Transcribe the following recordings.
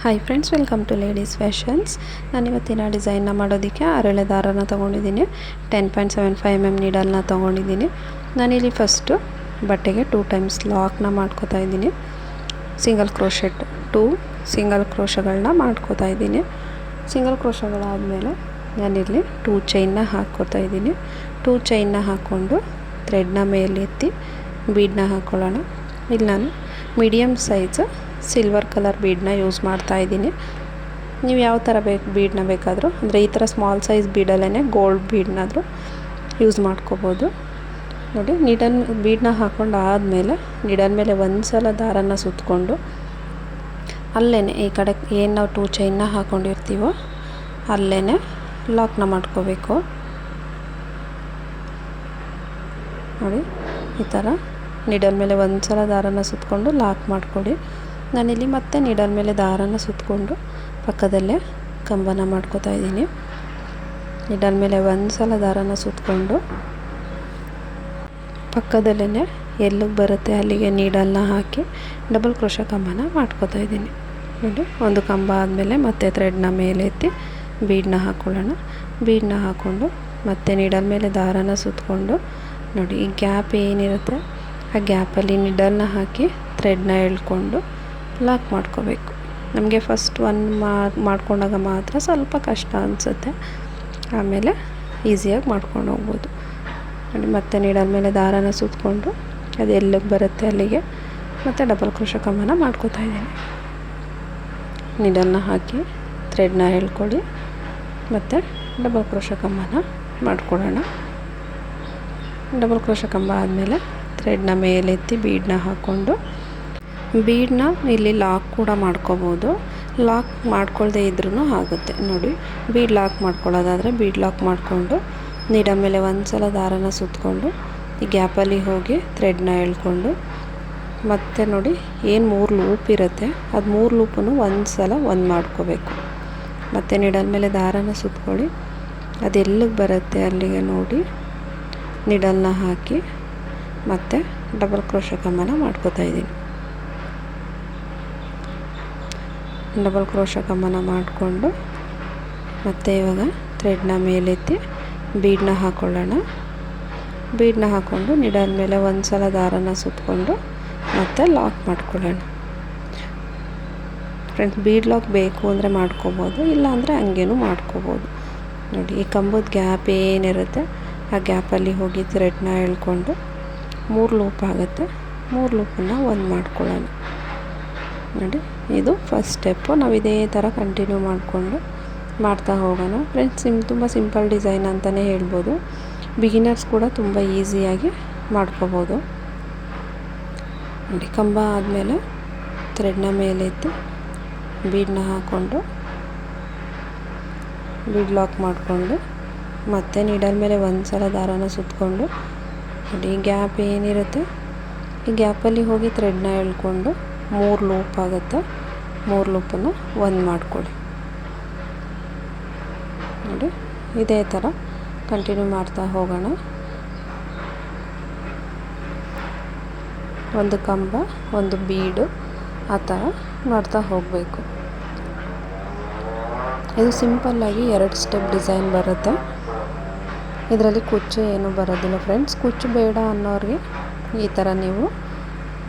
Hi friends, welcome to ladies fashions. ನಾನು ಇವತ್ತಿನ ಡಿಸೈನ್ನ ಮಾಡೋದಕ್ಕೆ ಅರಳೆ ದಾರನ ತೊಗೊಂಡಿದ್ದೀನಿ. 10.75 mm ನೀಡಲ್ನ ತೊಗೊಂಡಿದ್ದೀನಿ. ನಾನಿಲ್ಲಿ ಫಸ್ಟು ಬಟ್ಟೆಗೆ 2 ಟೈಮ್ಸ್ ಲಾಕ್ನ ಮಾಡ್ಕೋತಾ ಇದ್ದೀನಿ. ಸಿಂಗಲ್ ಕ್ರೋಶೆಟ್ 2 ಸಿಂಗಲ್ ಕ್ರೋಶಗಳನ್ನ ಮಾಡ್ಕೋತಾ ಇದ್ದೀನಿ. ಸಿಂಗಲ್ ಕ್ರೋಶಗಳಾದಮೇಲೆ ನಾನಿಲ್ಲಿ 2 ಚೈನ್ನ ಹಾಕ್ಕೋತಾ ಇದ್ದೀನಿ. 2 ಚೈನ್ನ ಹಾಕ್ಕೊಂಡು ಥ್ರೆಡ್ನ ಮೇಲೆತ್ತಿ ಬೀಡನ್ನ ಹಾಕ್ಕೊಳ್ಳೋಣ. ಇಲ್ಲಿ ನಾನು ಮೀಡಿಯಮ್ ಸೈಜ್ ಸಿಲ್ವರ್ ಕಲರ್ ಬೀಡನ್ನ ಯೂಸ್ ಮಾಡ್ತಾ ಇದ್ದೀನಿ. ನೀವು ಯಾವ ಥರ ಬೀಡನ್ನ ಬೇಕಾದರೂ, ಅಂದರೆ ಈ ಥರ ಸ್ಮಾಲ್ ಸೈಜ್ ಬೀಡಲ್ಲೇ ಗೋಲ್ಡ್ ಬೀಡನ್ನಾದರೂ ಯೂಸ್ ಮಾಡ್ಕೋಬೋದು. ನೋಡಿ, ಬೀಡನ್ನ ಹಾಕ್ಕೊಂಡು ಆದಮೇಲೆ ನೀಡಲ್ ಮೇಲೆ ಒಂದು ಸಲ ದಾರನ ಸುತ್ತಕೊಂಡು ಅಲ್ಲೇ ಈ ಕಡೆ ಏನು ನಾವು 2 ಚೈನ್ನ ಹಾಕ್ಕೊಂಡಿರ್ತೀವೋ ಅಲ್ಲೇ ಲಾಕ್ನ ಮಾಡ್ಕೋಬೇಕು. ನೋಡಿ, ಈ ಥರ ನೀಡಲ್ ಮೇಲೆ ಒಂದು ಸಲ ದಾರನ ಸುತ್ತಕೊಂಡು ಲಾಕ್ ಮಾಡ್ಕೊಳ್ಳಿ. ನಾನಿಲ್ಲಿ ಮತ್ತೆ ನೀಡಲ್ ಮೇಲೆ ದಾರನ ಸುತ್ತಕೊಂಡು ಪಕ್ಕದಲ್ಲೇ ಕಂಬನ ಮಾಡ್ಕೋತಾ ಇದ್ದೀನಿ. ನೀಡಲ್ ಮೇಲೆ ಒಂದು ಸಲ ದಾರನ ಸುತ್ತಕೊಂಡು ಪಕ್ಕದಲ್ಲೇ ಎಲ್ಲಿಗೆ ಬರುತ್ತೆ ಅಲ್ಲಿಗೆ ನೀಡಲ್ನ ಹಾಕಿ ಡಬಲ್ ಕ್ರೋಶ ಕಂಬನ ಮಾಡ್ಕೋತಾ ಇದ್ದೀನಿ. ನೋಡಿ, ಒಂದು ಕಂಬ ಆದಮೇಲೆ ಮತ್ತೆ ಥ್ರೆಡ್ನ ಮೇಲೆ ಎತ್ತಿ ಬೀಡನ್ನ ಹಾಕ್ಕೊಳ್ಳೋಣ. ಬೀಡನ್ನ ಹಾಕ್ಕೊಂಡು ಮತ್ತೆ ನೀಡಲ್ ಮೇಲೆ ದಾರನ ಸುತ್ತಕೊಂಡು ನೋಡಿ, ಈ ಗ್ಯಾಪ್ ಏನಿರುತ್ತೆ ಆ ಗ್ಯಾಪಲ್ಲಿ ನೀಡಲ್ನ ಹಾಕಿ ಥ್ರೆಡ್ನ ಎಳ್ಕೊಂಡು ಲಾಕ್ ಮಾಡ್ಕೋಬೇಕು. ನಮಗೆ ಫಸ್ಟ್ ಮಾಡ್ಕೊಂಡಾಗ ಮಾತ್ರ ಸ್ವಲ್ಪ ಕಷ್ಟ ಅನಿಸುತ್ತೆ, ಆಮೇಲೆ ಈಸಿಯಾಗಿ ಮಾಡ್ಕೊಂಡು ಹೋಗ್ಬೋದು. ನೋಡಿ, ಮತ್ತೆ ನೀಡಲ್ ಮೇಲೆ ದಾರನ ಸುತ್ತಕೊಂಡು ಅದು ಎಲ್ಲಿಗೆ ಬರುತ್ತೆ ಅಲ್ಲಿಗೆ ಮತ್ತು ಡಬಲ್ ಕ್ರೋಶ ಕಂಬನ ಮಾಡ್ಕೋತಾ ಇದ್ದೀನಿ. ನೀಡಲ್ನ ಹಾಕಿ ಥ್ರೆಡ್ನ ಎಳ್ಕೊಳ್ಳಿ, ಮತ್ತು ಡಬಲ್ ಕ್ರೋಶ ಕಂಬನ ಮಾಡ್ಕೊಳ್ಳೋಣ. ಡಬಲ್ ಕ್ರೋಶ ಕಂಬ ಆದಮೇಲೆ ಥ್ರೆಡ್ನ ಮೇಲೆತ್ತಿ ಬೀಡನ್ನ ಹಾಕ್ಕೊಂಡು ಬೀಡನ್ನ ಇಲ್ಲಿ ಲಾಕ್ ಕೂಡ ಮಾಡ್ಕೋಬೋದು. ಲಾಕ್ ಮಾಡ್ಕೊಳ್ಳದೆ ಇದ್ರೂ ಆಗುತ್ತೆ. ನೋಡಿ, ಬೀಡ್ ಲಾಕ್ ಮಾಡ್ಕೊಳ್ಳೋದಾದರೆ ಬೀಡ್ ಲಾಕ್ ಮಾಡಿಕೊಂಡು ನೀಡಲ್ ಮೇಲೆ ಒಂದು ಸಲ ದಾರನ ಸುತ್ತಕೊಂಡು ಈ ಗ್ಯಾಪಲ್ಲಿ ಹೋಗಿ ಥ್ರೆಡ್ನ ಎಳ್ಕೊಂಡು ಮತ್ತೆ ನೋಡಿ ಏನು 3 ಲೂಪ್ ಇರುತ್ತೆ ಅದು 3 ಲೂಪನ್ನು ಒಂದು ಸಲ ಮಾಡ್ಕೋಬೇಕು. ಮತ್ತು ನೀಡಲ್ ಮೇಲೆ ದಾರನ ಸುತ್ತಕೊಳ್ಳಿ, ಅದೆಲ್ಲಿಗೆ ಬರುತ್ತೆ ಅಲ್ಲಿಗೆ ನೋಡಿ ನೀಡಲ್ನ ಹಾಕಿ ಮತ್ತು ಡಬಲ್ ಕ್ರೋಶ ಕಂಬನ ಮಾಡ್ಕೋತಾ ಇದ್ದೀನಿ. ಡಬಲ್ ಕ್ರೋಶ ಕಂಬನ ಮಾಡಿಕೊಂಡು ಮತ್ತು ಇವಾಗ ಥ್ರೆಡ್ನ ಮೇಲೆತ್ತಿ ಬೀಡನ್ನ ಹಾಕ್ಕೊಳ್ಳೋಣ. ಬೀಡನ್ನ ಹಾಕ್ಕೊಂಡು ನೀಡಲ್ ಮೇಲೆ ಒಂದು ಸಲ ದಾರನ ಸುತ್ತಕೊಂಡು ಮತ್ತು ಲಾಕ್ ಮಾಡ್ಕೊಳ್ಳೋಣ. ಫ್ರೆಂಡ್ಸ್, ಬೀಡ್ ಲಾಕ್ ಬೇಕು ಅಂದರೆ ಮಾಡ್ಕೋಬೋದು, ಇಲ್ಲಾಂದರೆ ಹಂಗೇನೂ ಮಾಡ್ಕೋಬೋದು. ನೋಡಿ, ಈ ಕಂಬದ ಗ್ಯಾಪ್ ಏನಿರುತ್ತೆ ಆ ಗ್ಯಾಪಲ್ಲಿ ಹೋಗಿ ಥ್ರೆಡ್ನ ಎಳ್ಕೊಂಡು 3 ಲೂಪ್ ಆಗುತ್ತೆ. 3 ಲೂಪನ್ನು ಮಾಡ್ಕೊಳ್ಳೋಣ. ನೋಡಿ, ಇದು ಫಸ್ಟ್ ಸ್ಟೆಪ್ಪು. ನಾವು ಇದೇ ಥರ ಕಂಟಿನ್ಯೂ ಮಾಡಿಕೊಂಡು ಮಾಡ್ತಾ ಹೋಗೋಣ. ಫ್ರೆಂಡ್ಸ್, ತುಂಬ ಸಿಂಪಲ್ ಡಿಸೈನ್ ಅಂತಲೇ ಹೇಳ್ಬೋದು. ಬಿಗಿನರ್ಸ್ ಕೂಡ ತುಂಬ ಈಸಿಯಾಗಿ ಮಾಡ್ಕೋಬೋದು. ನೋಡಿ, ಕಂಬ ಆದಮೇಲೆ ಥ್ರೆಡ್ನ ಮೇಲೆತ್ತಿ ಬೀಡನ್ನ ಹಾಕ್ಕೊಂಡು ಬೀಡ್ ಲಾಕ್ ಮಾಡಿಕೊಂಡು ಮತ್ತು ನೀಡಲ್ ಮೇಲೆ ಒಂದು ಸಲ ದಾರನ ಸುತ್ತಕೊಂಡು ನೋಡಿ, ಗ್ಯಾಪ್ ಏನಿರುತ್ತೆ ಈ ಗ್ಯಾಪಲ್ಲಿ ಹೋಗಿ ಥ್ರೆಡ್ನ ಎಳ್ಕೊಂಡು 3 ಲೂಪ್ ಆಗುತ್ತೆ. 3 ಲೂಪನ್ನು ಮಾಡ್ಕೊಳ್ಳಿ. ನೋಡಿ, ಇದೇ ಥರ ಕಂಟಿನ್ಯೂ ಮಾಡ್ತಾ ಹೋಗೋಣ. ಒಂದು ಕಂಬ, ಒಂದು ಬೀಡು, ಆ ಥರ ಮಾಡ್ತಾ ಹೋಗಬೇಕು. ಇದು ಸಿಂಪಲ್ಲಾಗಿ 2 ಸ್ಟೆಪ್ ಡಿಸೈನ್ ಬರುತ್ತೆ. ಇದರಲ್ಲಿ ಕುಚ್ಚು ಏನೂ ಬರೋದಿಲ್ಲ. ಫ್ರೆಂಡ್ಸ್, ಕುಚ್ಚು ಬೇಡ ಅನ್ನೋರಿಗೆ ಈ ಥರ ನೀವು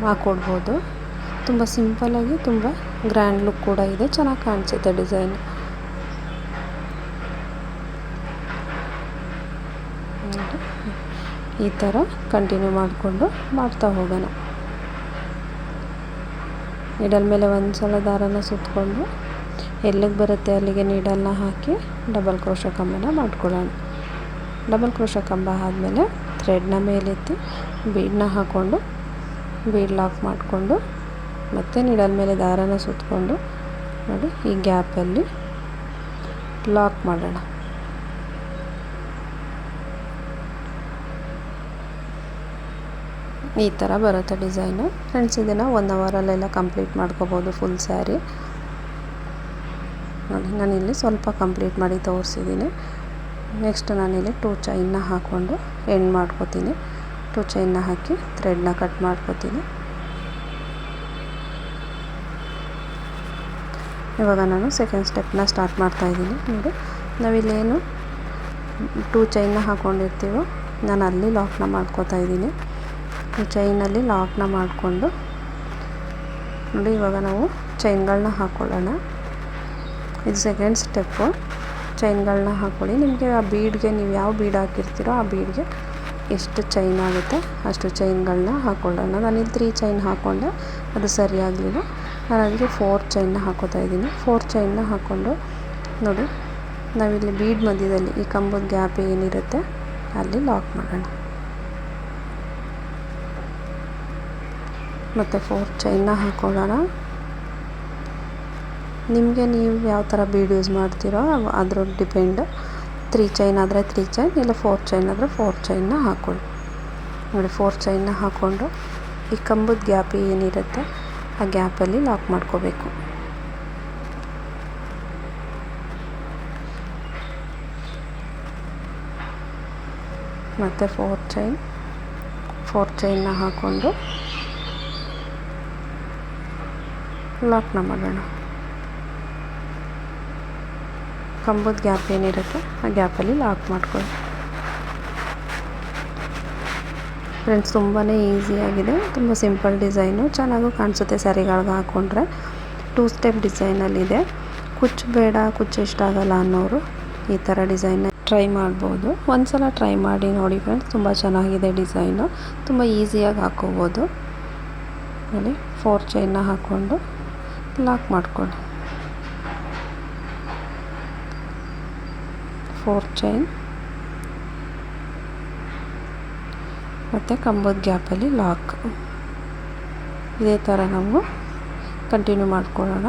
ಹಾಕ್ಕೊಡ್ಬೋದು. ತುಂಬ ಸಿಂಪಲ್ಲಾಗಿ ತುಂಬ ಗ್ರ್ಯಾಂಡ್ ಲುಕ್ ಕೂಡ ಇದೆ, ಚೆನ್ನಾಗಿ ಕಾಣಿಸುತ್ತೆ ಡಿಸೈನ್. ಈ ಥರ ಕಂಟಿನ್ಯೂ ಮಾಡಿಕೊಂಡು ಮಾಡ್ತಾ ಹೋಗೋಣ. ನೀಡಲ್ ಮೇಲೆ ಒಂದು ಸಲ ದಾರನ ಸುತ್ತಕೊಂಡು ಎಲ್ಲಿಗೆ ಬರುತ್ತೆ ಅಲ್ಲಿಗೆ ನೀಡಲ್ನ ಹಾಕಿ ಡಬಲ್ ಕ್ರೋಶ ಕಂಬನ ಮಾಡ್ಕೊಳ್ಳೋಣ. ಡಬಲ್ ಕ್ರೋಶ ಕಂಬ ಆದಮೇಲೆ ಥ್ರೆಡ್ನ ಮೇಲೆತ್ತಿ ಬೀಡನ್ನ ಹಾಕ್ಕೊಂಡು ಬೀಡ್ ಲಾಕ್ ಮಾಡಿಕೊಂಡು ಮತ್ತು ನೀಡಲ್ ಮೇಲೆ ದಾರನ ಸುತ್ತಕೊಂಡು ನೋಡಿ ಈ ಗ್ಯಾಪಲ್ಲಿ ಲಾಕ್ ಮಾಡೋಣ. ಈ ಥರ ಬರುತ್ತೆ ಡಿಸೈನು. ಫ್ರೆಂಡ್ಸ್, ಇದನ್ನು 1 ಅವರಲ್ಲೆಲ್ಲ ಕಂಪ್ಲೀಟ್ ಮಾಡ್ಕೋಬೋದು ಫುಲ್ ಸ್ಯಾರಿ. ನೋಡಿ, ನಾನಿಲ್ಲಿ ಸ್ವಲ್ಪ ಕಂಪ್ಲೀಟ್ ಮಾಡಿ ತೋರಿಸಿದ್ದೀನಿ. ನೆಕ್ಸ್ಟ್ ನಾನಿಲ್ಲಿ 2 ಚೈನ್ನ ಹಾಕ್ಕೊಂಡು ಎಂಡ್ ಮಾಡ್ಕೋತೀನಿ. 2 ಚೈನ್ನ ಹಾಕಿ ಥ್ರೆಡ್ನ ಕಟ್ ಮಾಡ್ಕೋತೀನಿ. ಇವಾಗ ನಾನು ಸೆಕೆಂಡ್ ಸ್ಟೆಪ್ನ ಸ್ಟಾರ್ಟ್ ಮಾಡ್ತಾಯಿದ್ದೀನಿ. ನೋಡಿ, ನಾವಿಲ್ಲೇನು 2 ಚೈನ್ನ ಹಾಕ್ಕೊಂಡಿರ್ತೀವೋ ನಾನು ಅಲ್ಲಿ ಲಾಕ್ನ ಮಾಡ್ಕೋತಾ ಇದ್ದೀನಿ. ಈ ಚೈನಲ್ಲಿ ಲಾಕ್ನ ಮಾಡಿಕೊಂಡು ನೋಡಿ, ಇವಾಗ ನಾವು ಚೈನ್ಗಳನ್ನ ಹಾಕ್ಕೊಳ್ಳೋಣ. ಇದು ಸೆಕೆಂಡ್ ಸ್ಟೆಪ್ಪು. ಚೈನ್ಗಳನ್ನ ಹಾಕ್ಕೊಳ್ಳಿ. ನಿಮಗೆ ಆ ಬೀಡ್ಗೆ ನೀವು ಯಾವ ಬೀಡ್ ಹಾಕಿರ್ತೀರೋ ಆ ಬೀಡ್ಗೆ ಎಷ್ಟು ಚೈನ್ ಆಗುತ್ತೆ ಅಷ್ಟು ಚೈನ್ಗಳನ್ನ ಹಾಕ್ಕೊಳ್ಳೋಣ. ನಾನಿಲ್ಲಿ 3 ಚೈನ್ ಹಾಕ್ಕೊಂಡೆ, ಅದು ಸರಿಯಾಗಲಿಲ್ಲ. ನಾನು ಅದಕ್ಕೆ 4 ಚೈನ್ನ ಹಾಕೋತಾ ಇದ್ದೀನಿ. 4 ಚೈನ್ನ ಹಾಕ್ಕೊಂಡು ನೋಡಿ, ನಾವಿಲ್ಲಿ ಬೀಡ್ ಮಧ್ಯದಲ್ಲಿ ಈ ಕಂಬದ ಗ್ಯಾಪ್ ಏನಿರುತ್ತೆ ಅಲ್ಲಿ ಲಾಕ್ ಮಾಡೋಣ. ಮತ್ತು 4 ಚೈನ್ನ ಹಾಕ್ಕೊಳ್ಳೋಣ. ನಿಮಗೆ ನೀವು ಯಾವ ಥರ ಬೀಡ್ ಯೂಸ್ ಮಾಡ್ತೀರೋ ಅದ್ರ ಡಿಪೆಂಡ್. 3 ಚೈನ್ ಆದರೆ 3 ಚೈನ್, ಇಲ್ಲ 4 ಚೈನ್ ಆದರೆ 4 ಚೈನ್ನ ಹಾಕ್ಕೊಳ್ಳಿ. ನೋಡಿ, 4 ಚೈನ್ನ ಹಾಕ್ಕೊಂಡು ಈ ಕಂಬದ ಗ್ಯಾಪ್ ಏನಿರುತ್ತೆ ಆ ಗ್ಯಾಪಲ್ಲಿ ಲಾಕ್ ಮಾಡ್ಕೋಬೇಕು. ಮತ್ತು 4 ಚೈನ್ನ ಹಾಕ್ಕೊಂಡು ಲಾಕ್ನ ಮಾಡೋಣ. ಕಂಬದ ಗ್ಯಾಪ್ ಏನಿರುತ್ತೆ ಆ ಗ್ಯಾಪಲ್ಲಿ ಲಾಕ್ ಮಾಡ್ಕೊಳ್ಳಿ. ಫ್ರೆಂಡ್ಸ್, ತುಂಬಾ ಈಸಿಯಾಗಿದೆ, ತುಂಬ ಸಿಂಪಲ್ ಡಿಸೈನು, ಚೆನ್ನಾಗೂ ಕಾಣಿಸುತ್ತೆ ಸ್ಯಾರಿಗಳಿಗೆ ಹಾಕ್ಕೊಂಡ್ರೆ. 2 ಸ್ಟೆಪ್ ಡಿಸೈನಲ್ಲಿದೆ. ಕುಚ್ಚು ಬೇಡ, ಕುಚ್ಚು ಇಷ್ಟ ಆಗಲ್ಲ ಅನ್ನೋರು ಈ ಥರ ಡಿಸೈನ್ನ ಟ್ರೈ ಮಾಡ್ಬೋದು. ಒಂದ್ಸಲ ಟ್ರೈ ಮಾಡಿ ನೋಡಿ ಫ್ರೆಂಡ್ಸ್, ತುಂಬ ಚೆನ್ನಾಗಿದೆ ಡಿಸೈನು, ತುಂಬ ಈಸಿಯಾಗಿ ಹಾಕ್ಕೋಬೋದು. ನೋಡಿ, 4 ಚೈನ್ನ ಹಾಕ್ಕೊಂಡು ಲಾಕ್ ಮಾಡ್ಕೊಳ್ಳಿ. 4 ಚೈನ್ ಮತ್ತು ಕಂಬದ ಗ್ಯಾಪಲ್ಲಿ ಲಾಕ್. ಇದೇ ಥರ ನಾವು ಕಂಟಿನ್ಯೂ ಮಾಡ್ಕೊಳ್ಳೋಣ.